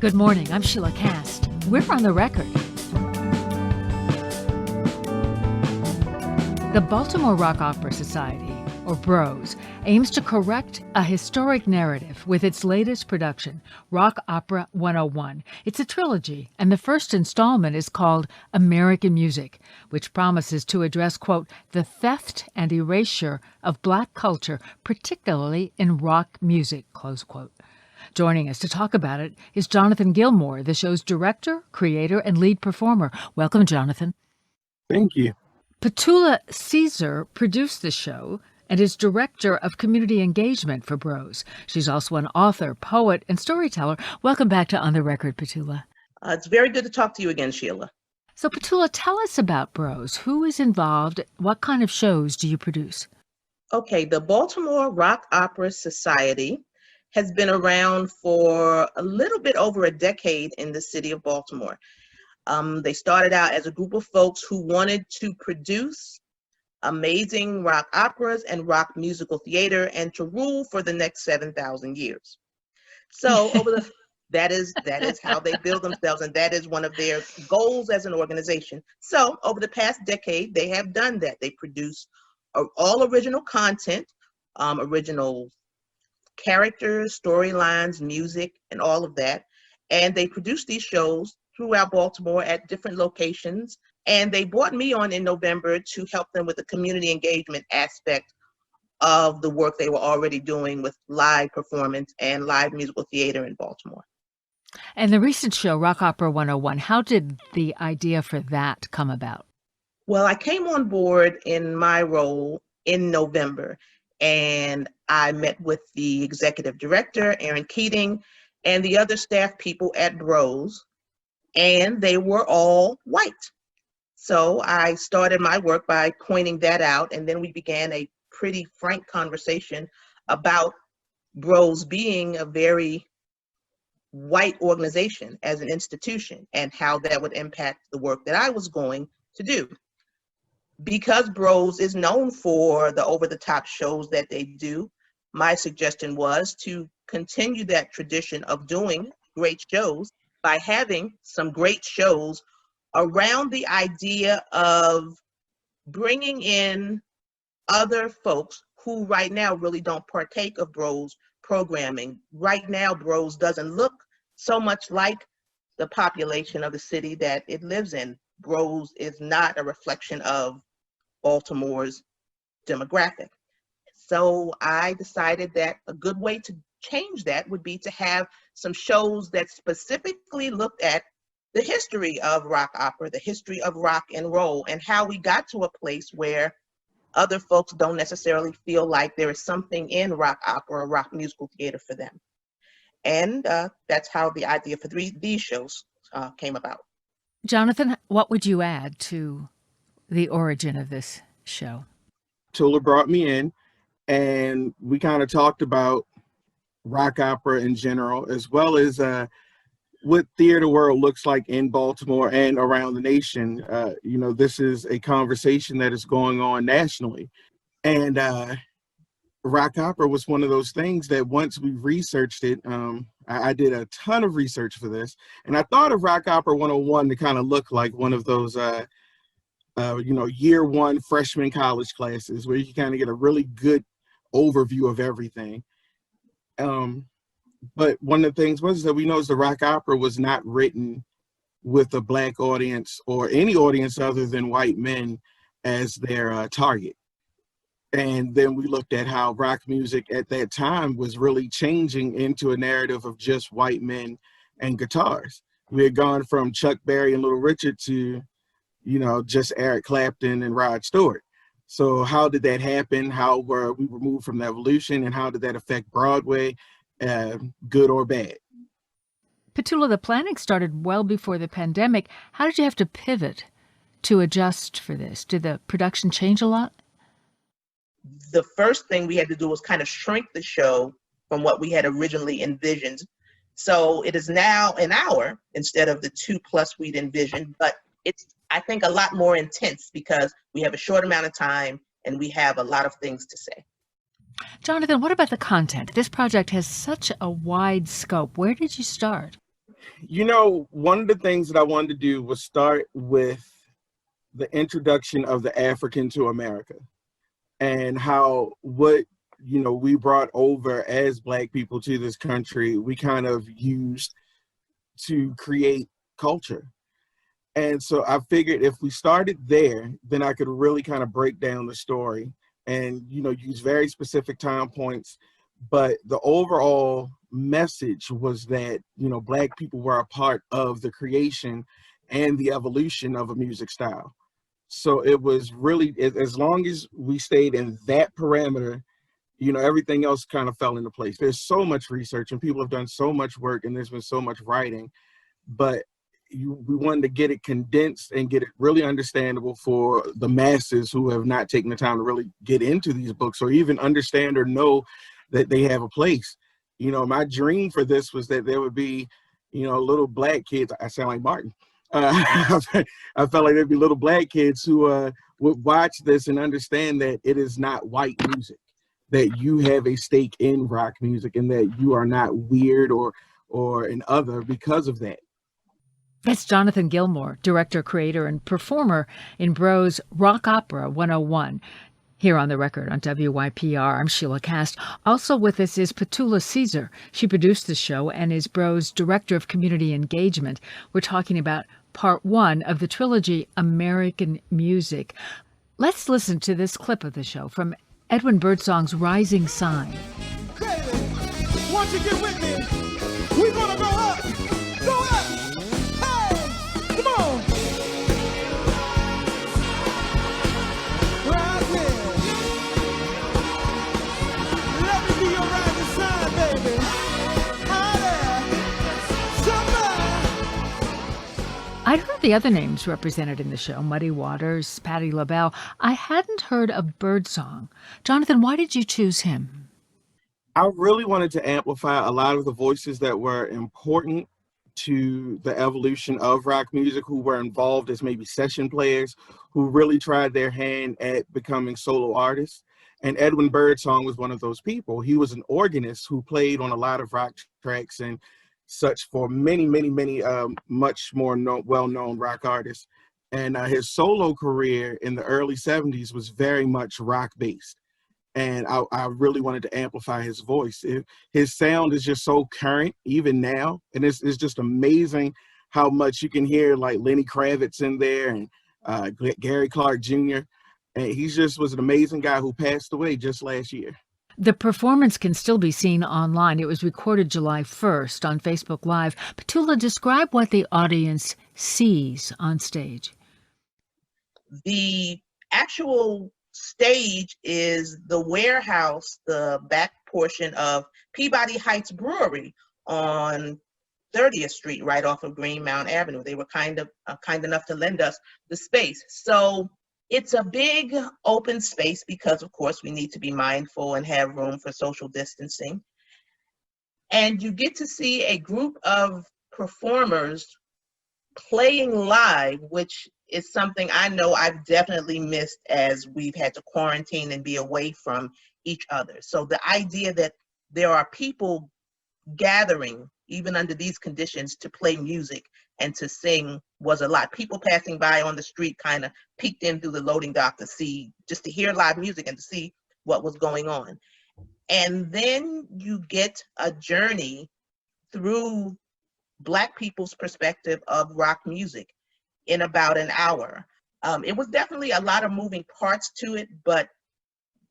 Good morning. I'm Sheila Cast. We're on the record. The Baltimore Rock Opera Society, or BROS, aims to correct a historic narrative with its latest production, Rock Opera 101. It's a trilogy, and the first installment is called American Music, which promises to address, quote, the theft and erasure of Black culture, particularly in rock music, close quote. Joining us to talk about it is Jonathan Gilmour, the show's director, creator, and lead performer. Welcome, Jonathan. Thank you. Petula Caesar produced the show and is director of community engagement for BROS. She's also an author, poet, and storyteller. Welcome back to On the Record, Petula. It's very good to talk to you again, Sheila. So, Petula, tell us about BROS. Who is involved? What kind of shows do you produce? Okay, the Baltimore Rock Opera Society has been around for a little bit over a decade in the city of Baltimore. They started out as a group of folks who wanted to produce amazing rock operas and rock musical theater and to rule for the next 7,000 years. So that is how they build themselves, and that is one of their goals as an organization. So over the past decade, they have done that. They produce all original content, original characters, storylines, music, and all of that. And they produce these shows throughout Baltimore at different locations. And they brought me on in November to help them with the community engagement aspect of the work they were already doing with live performance and live musical theater in Baltimore. And the recent show, Rock Opera 101, how did the idea for that come about? Well, I came on board in my role in November, and I met with the executive director, Aaron Keating, and the other staff people at BROS, and they were all white. So I started my work by pointing that out, and then we began a pretty frank conversation about BROS being a very white organization as an institution and how that would impact the work that I was going to do. Because BROS is known for the over-the-top shows that they do, my suggestion was to continue that tradition of doing great shows by having some great shows around the idea of bringing in other folks who right now really don't partake of BROS programming. Right now, BROS doesn't look so much like the population of the city that it lives in. BROS is not a reflection of Baltimore's demographic. So I decided that a good way to change that would be to have some shows that specifically looked at the history of rock opera, the history of rock and roll, and how we got to a place where other folks don't necessarily feel like there is something in rock opera or rock musical theater for them. And that's how the idea for these shows came about. Jonathan, what would you add to the origin of this show? Tula brought me in, and we kind of talked about rock opera in general, as well as what theater world looks like in Baltimore and around the nation. This is a conversation that is going on nationally. And rock opera was one of those things that once we researched it, I did a ton of research for this, and I thought of Rock Opera 101 to kind of look like one of those year one freshman college classes where you can kind of get a really good overview of everything. But one of the things was that we know the rock opera was not written with a Black audience or any audience other than white men as their target. And then we looked at how rock music at that time was really changing into a narrative of just white men and guitars. We had gone from Chuck Berry and Little Richard to just Eric Clapton and Rod Stewart. So how did that happen? How were we removed from the evolution, and how did that affect Broadway, good or bad? Petula, the planning started well before the pandemic. How did you have to pivot to adjust for this? Did the production change a lot? The first thing we had to do was kind of shrink the show from what we had originally envisioned. So it is now an hour instead of the 2+ we'd envisioned, but it's, I think, a lot more intense because we have a short amount of time and we have a lot of things to say. Jonathan, what about the content? This project has such a wide scope. Where did you start? One of the things that I wanted to do was start with the introduction of the African to America and how what we brought over as Black people to this country, we kind of used to create culture. And so I figured if we started there, then I could really kind of break down the story and, use very specific time points. But the overall message was that, Black people were a part of the creation and the evolution of a music style. So it was really, as long as we stayed in that parameter, everything else kind of fell into place. There's so much research and people have done so much work and there's been so much writing, but we wanted to get it condensed and get it really understandable for the masses who have not taken the time to really get into these books or even understand or know that they have a place. My dream for this was that there would be, little Black kids. I sound like Martin. I felt like there'd be little Black kids who would watch this and understand that it is not white music, that you have a stake in rock music and that you are not weird or an other because of that. That's Jonathan Gilmour, director, creator, and performer in Bros Rock Opera 101. Here on the record on WYPR, I'm Sheila Cast. Also with us is Petula Caesar. She produced the show and is Bros Director of Community Engagement. We're talking about part one of the trilogy American Music. Let's listen to this clip of the show from Edwin Birdsong's Rising Sign. Baby, why don't you get with me? We're gonna go up! Go up! Hey! Come on! Right there. Let me be your rising sign, baby. Hi there. Somebody. I'd heard the other names represented in the show, Muddy Waters, Patti LaBelle. I hadn't heard of Birdsong. Jonathan, why did you choose him? I really wanted to amplify a lot of the voices that were important to the evolution of rock music, who were involved as maybe session players, who really tried their hand at becoming solo artists. And Edwin Birdsong was one of those people. He was an organist who played on a lot of rock tracks and such for many, many, many much more well-known rock artists. And his solo career in the early 70s was very much rock-based. And I really wanted to amplify his voice. His sound is just so current, even now. And it's just amazing how much you can hear like Lenny Kravitz in there and Gary Clark Jr. And he just was an amazing guy who passed away just last year. The performance can still be seen online. It was recorded July 1st on Facebook Live. Petula, describe what the audience sees on stage. The actual stage is the warehouse, the back portion of Peabody Heights Brewery on 30th Street, right off of Greenmount Avenue. They were kind enough to lend us the space. So it's a big open space because, of course, we need to be mindful and have room for social distancing. And you get to see a group of performers playing live, which is something I know I've definitely missed as we've had to quarantine and be away from each other. So the idea that there are people gathering, even under these conditions, to play music and to sing was a lot. People passing by on the street kind of peeked in through the loading dock to hear live music and to see what was going on. And then you get a journey through Black people's perspective of rock music in about an hour. It was definitely a lot of moving parts to it, but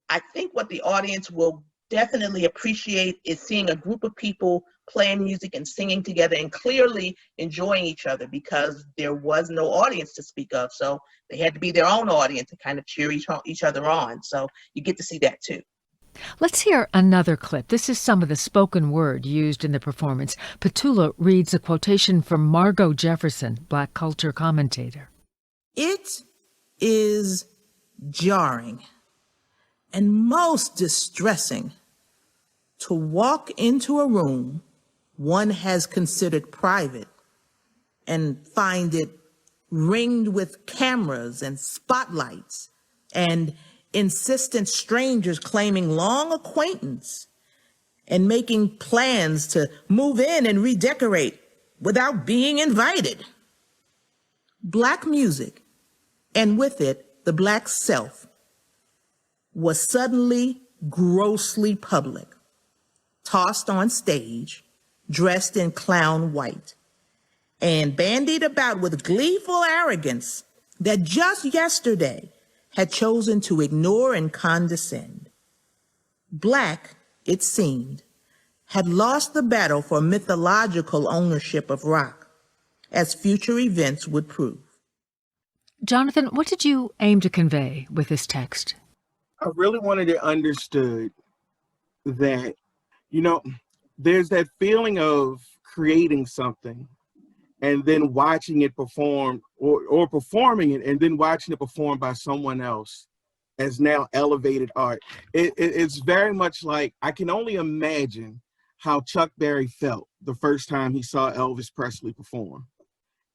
I think what the audience will definitely appreciate is seeing a group of people playing music and singing together and clearly enjoying each other, because there was no audience to speak of. So they had to be their own audience and kind of cheer each other on. So you get to see that too. Let's hear another clip. This is some of the spoken word used in the performance. Petula reads a quotation from Margot Jefferson, Black culture commentator. It is jarring and most distressing to walk into a room one has considered private and find it ringed with cameras and spotlights and insistent strangers claiming long acquaintance and making plans to move in and redecorate without being invited. Black music, and with it, the Black self, was suddenly grossly public, tossed on stage, dressed in clown white, and bandied about with gleeful arrogance that just yesterday had chosen to ignore and condescend. Black, it seemed, had lost the battle for mythological ownership of rock, as future events would prove. Jonathan, what did you aim to convey with this text? I really wanted it understood that, there's that feeling of creating something and then watching it perform or performing it and then watching it performed by someone else as now elevated art. It's very much like, I can only imagine how Chuck Berry felt the first time he saw Elvis Presley perform.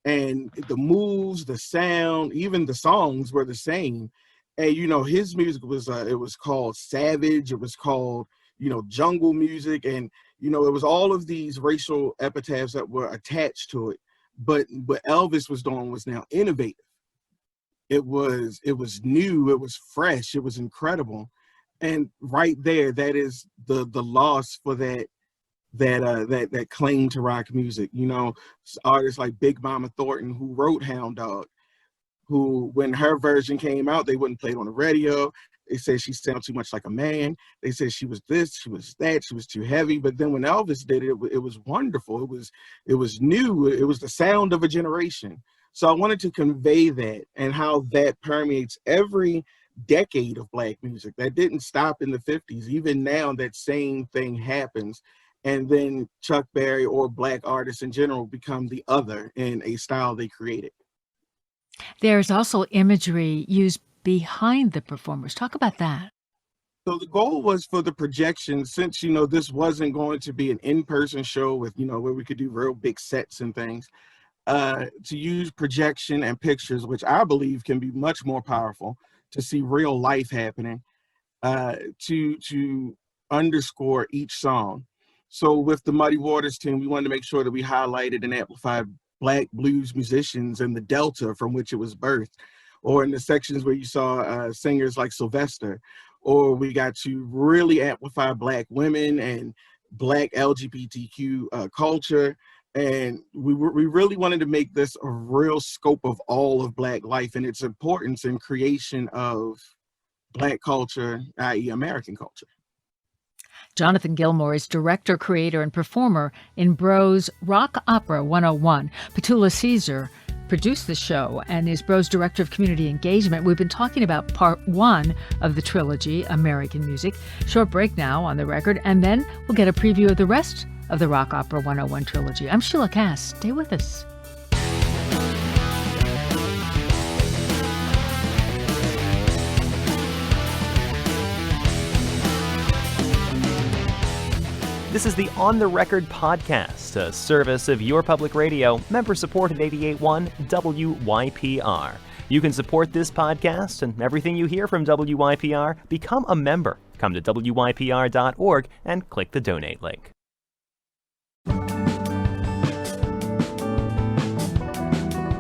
And the moves, the sound, even the songs were the same. And, his music was, it was called Savage. It was called, jungle music. And, it was all of these racial epithets that were attached to it. But what Elvis was doing was now innovative. It was new, it was fresh, it was incredible. And right there, that is the loss for that claim to rock music. Artists like Big Mama Thornton, who wrote Hound Dog, who, when her version came out, they wouldn't play it on the radio. They said she sounded too much like a man. They said she was this, she was that, she was too heavy. But then when Elvis did it, it was wonderful. It was new. It was the sound of a generation. So I wanted to convey that and how that permeates every decade of Black music. That didn't stop in the 50s. Even now, that same thing happens. And then Chuck Berry or Black artists in general become the other in a style they created. There's also imagery used behind the performers. Talk about that. So the goal was for the projection, since, this wasn't going to be an in-person show with, where we could do real big sets and things, to use projection and pictures, which I believe can be much more powerful to see real life happening, to underscore each song. So with the Muddy Waters team, we wanted to make sure that we highlighted and amplified Black blues musicians in the Delta from which it was birthed, or in the sections where you saw singers like Sylvester, or we got to really amplify Black women and Black LGBTQ culture. And we really wanted to make this a real scope of all of Black life and its importance in creation of Black culture, i.e. American culture. Jonathan Gilmour is director, creator, and performer in Bros Rock Opera 101. Petula Caesar produced the show and is Bros Director of Community Engagement. We've been talking about part one of the trilogy, American Music. Short break now on the record, and then we'll get a preview of the rest of the Rock Opera 101 trilogy. I'm Sheila Cass. Stay with us. This is the On the Record podcast, a service of your public radio, member-supported 88.1 WYPR. You can support this podcast and everything you hear from WYPR. Become a member. Come to WYPR.org and click the donate link.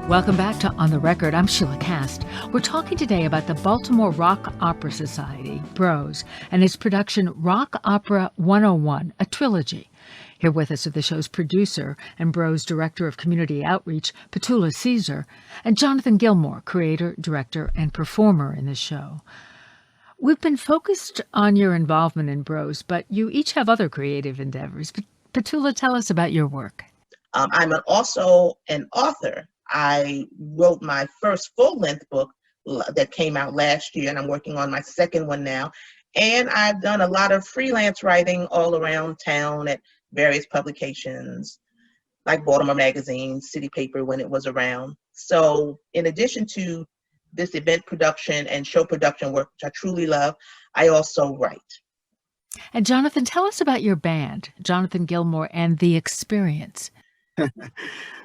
Welcome back to On the Record. I'm Sheila Cast. We're talking today about the Baltimore Rock Opera Society, BROS, and its production Rock Opera 101, a trilogy. Here with us are the show's producer and BROS Director of Community Outreach, Petula Caesar, and Jonathan Gilmour, creator, director, and performer in the show. We've been focused on your involvement in BROS, but you each have other creative endeavors. Petula, tell us about your work. I'm also an author. I wrote my first full-length book that came out last year, and I'm working on my second one now. And I've done a lot of freelance writing all around town at various publications, like Baltimore Magazine, City Paper when it was around. So in addition to this event production and show production work, which I truly love, I also write. And Jonathan, tell us about your band, Jonathan Gilmour and The Experience.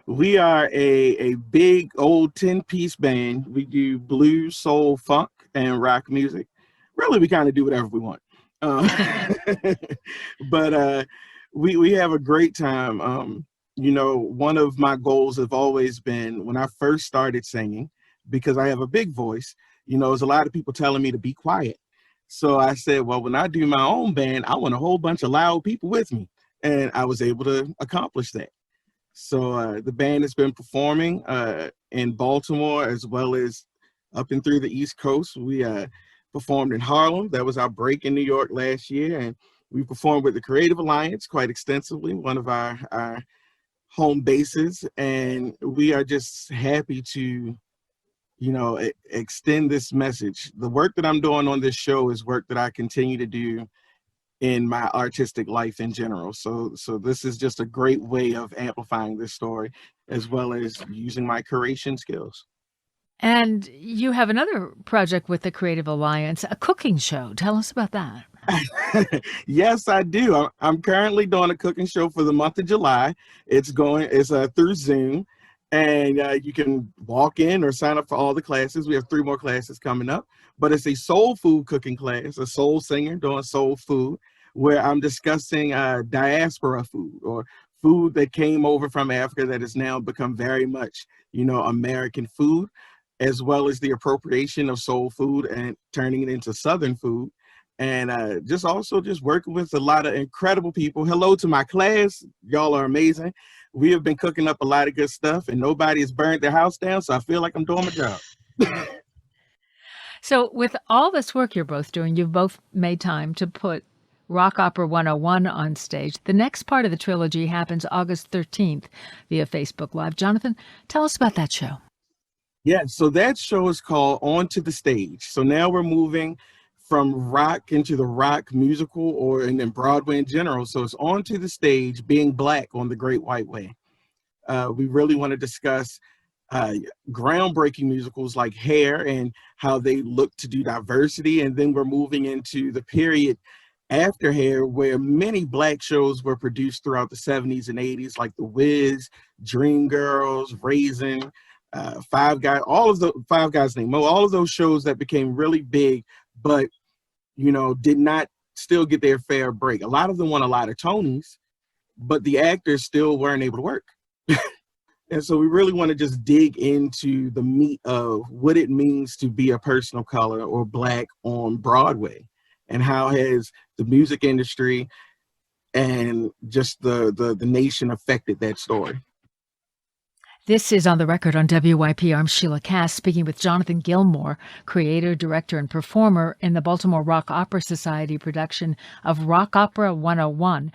We are a big old 10-piece band. We do blues, soul, funk, and rock music. Really, we kind of do whatever we want. But we have a great time. one of my goals have always been when I first started singing, because I have a big voice, there's a lot of people telling me to be quiet. So I said, well, when I do my own band, I want a whole bunch of loud people with me. And I was able to accomplish that. So the band has been performing in Baltimore as well as up and through the East Coast. We performed in Harlem. That was our break in New York last year. And we performed with the Creative Alliance quite extensively, one of our home bases. And we are just happy to, extend this message. The work that I'm doing on this show is work that I continue to do in my artistic life in general. So this is just a great way of amplifying this story, as well as using my curation skills. And you have another project with the Creative Alliance, a cooking show. Tell us about that. Yes, I do. I'm currently doing a cooking show for the month of July. It's through Zoom, and you can walk in or sign up for all the classes. We have 3 more classes coming up, but it's a soul food cooking class, a soul singer doing soul food, where I'm discussing diaspora food, or food that came over from Africa that has now become very much, American food, as well as the appropriation of soul food and turning it into Southern food. And just working with a lot of incredible people. Hello to my class. Y'all are amazing. We have been cooking up a lot of good stuff, and nobody has burned their house down, so I feel like I'm doing my job. So with all this work you're both doing, you've both made time to put Rock Opera 101 on stage. The next part of the trilogy happens August 13th via Facebook Live. Jonathan, tell us about that show. Yeah, so that show is called Onto the Stage. So now we're moving from rock into the rock musical, and then Broadway in general. So it's Onto the Stage, being Black on the Great White Way. We really want to discuss groundbreaking musicals like Hair and how they look to do diversity. And then we're moving into the period after Hair, where many Black shows were produced throughout the 70s and 80s, like The Wiz, Dreamgirls, Raisin, Five Guys, all of the Five Guys Named Mo, all of those shows that became really big, but did not still get their fair break. A lot of them won a lot of Tonys, but the actors still weren't able to work. And so we really want to just dig into the meat of what it means to be a person of color or Black on Broadway, and how has the music industry and just the nation affected that story. This is On the Record on WYPR. I'm Sheila Cass, speaking with Jonathan Gilmour, creator, director, and performer in the Baltimore Rock Opera Society production of Rock Opera 101.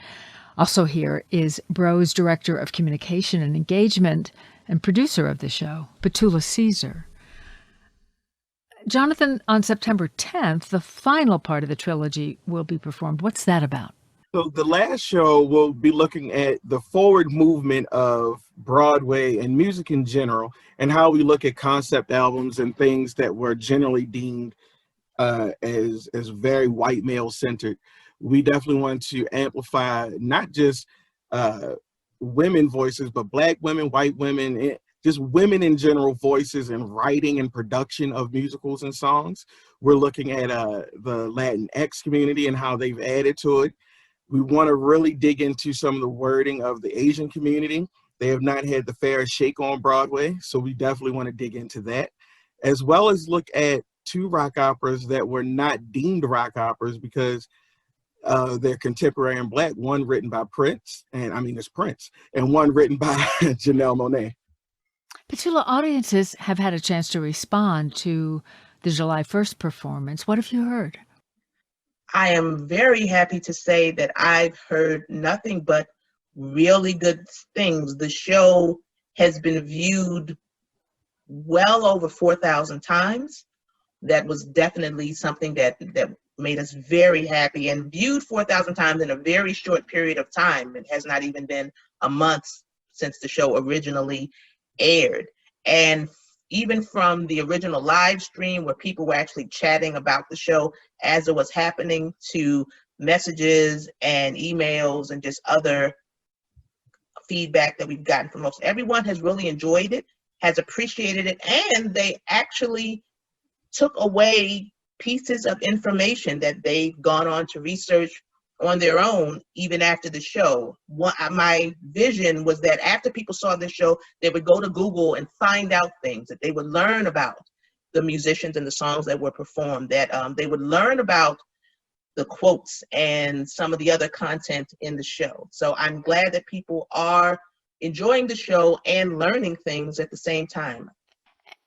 Also here is Bros Director of Communication and Engagement and producer of the show, Petula Caesar. Jonathan, on September 10th, the final part of the trilogy will be performed. What's that about? So the last show will be looking at the forward movement of Broadway and music in general, and how we look at concept albums and things that were generally deemed as very white male centered. We definitely want to amplify not just women voices, but Black women, white women, and just women in general voices in writing and production of musicals and songs. We're looking at the Latinx community and how they've added to it. We want to really dig into some of the wording of the Asian community. They have not had the fairest shake on Broadway, so we definitely want to dig into that, as well as look at 2 rock operas that were not deemed rock operas because they're contemporary and Black. One written by Prince, it's Prince, and one written by Janelle Monáe. Petula, audiences have had a chance to respond to the July 1st performance. What have you heard? I am very happy to say that I've heard nothing but really good things. The show has been viewed well over 4,000 times. That was definitely something that made us very happy, and viewed 4,000 times in a very short period of time. It has not even been a month since the show originally aired. And even from the original live stream where people were actually chatting about the show as it was happening, to messages and emails and just other feedback that we've gotten from most everyone has really enjoyed it, has appreciated it, and they actually took away pieces of information that they've gone on to research on their own, even after the show. My vision was that after people saw the show, they would go to Google and find out things, that they would learn about the musicians and the songs that were performed, that they would learn about the quotes and some of the other content in the show. So I'm glad that people are enjoying the show and learning things at the same time.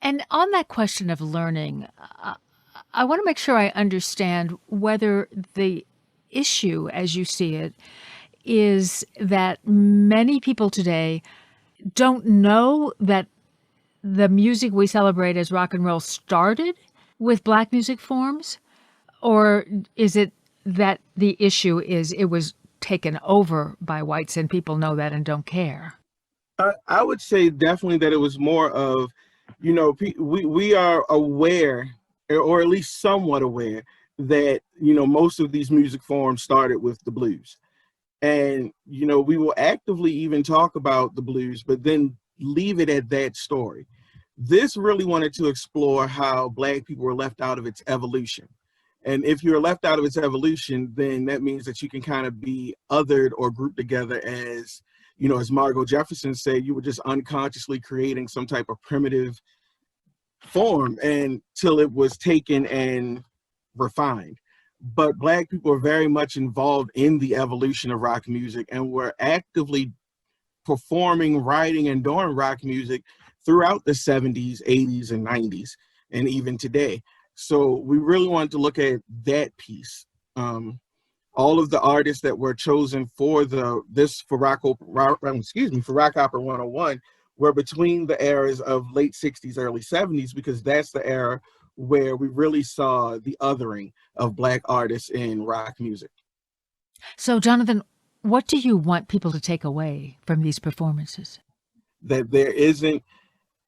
And on that question of learning, I want to make sure I understand whether the issue, as you see it, is that many people today don't know that the music we celebrate as rock and roll started with Black music forms? Or is it that the issue is it was taken over by whites and people know that and don't care? I would say definitely that it was more of, we are aware, or at least somewhat aware, that, most of these music forms started with the blues. And, we will actively even talk about the blues, but then leave it at that story. This really wanted to explore how Black people were left out of its evolution. And if you're left out of its evolution, then that means that you can kind of be othered or grouped together as, as Margot Jefferson said, you were just unconsciously creating some type of primitive form until it was taken and refined. But Black people are very much involved in the evolution of rock music, and were actively performing, writing, and doing rock music throughout the 70s, 80s, and 90s, and even today. So we really wanted to look at that piece. All of the artists that were chosen for Rock Opera 101 were between the eras of late 60s, early 70s, because that's the era where we really saw the othering of Black artists in rock music. So, Jonathan, what do you want people to take away from these performances? That there isn't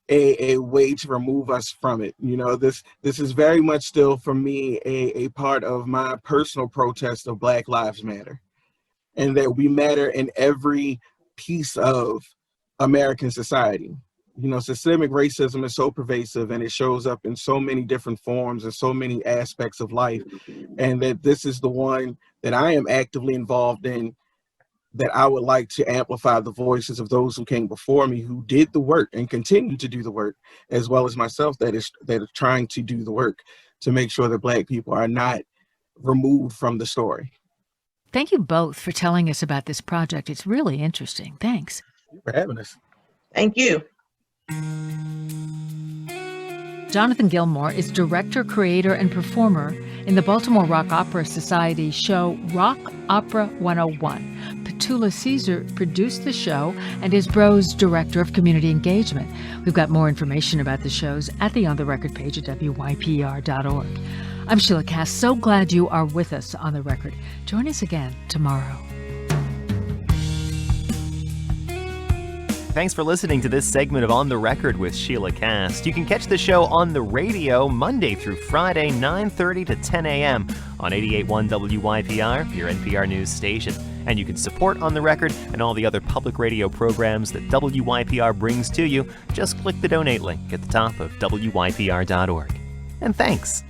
a way to remove us from it. This is very much still, for me, a part of my personal protest of Black Lives Matter, and that we matter in every piece of American society. Systemic racism is so pervasive, and it shows up in so many different forms and so many aspects of life, and that this is the one that I am actively involved in, that I would like to amplify the voices of those who came before me, who did the work and continue to do the work, as well as myself that is trying to do the work to make sure that Black people are not removed from the story. Thank you both for telling us about this project. It's really interesting. Thanks. Thank you for having us. Thank you. Jonathan Gilmour is director, creator, and performer in the Baltimore Rock Opera Society show Rock Opera 101. Petula Caesar produced the show and is Bros Director of Community Engagement. We've got more information about the shows at the On the Record page at WYPR.org. I'm Sheila Cass. So glad you are with us on The Record. Join us again tomorrow. Thanks for listening to this segment of On the Record with Sheila Cass. You can catch the show on the radio Monday through Friday, 9:30 to 10 a.m. on 88.1 WYPR, your NPR news station. And you can support On the Record and all the other public radio programs that WYPR brings to you. Just click the donate link at the top of WYPR.org. And thanks.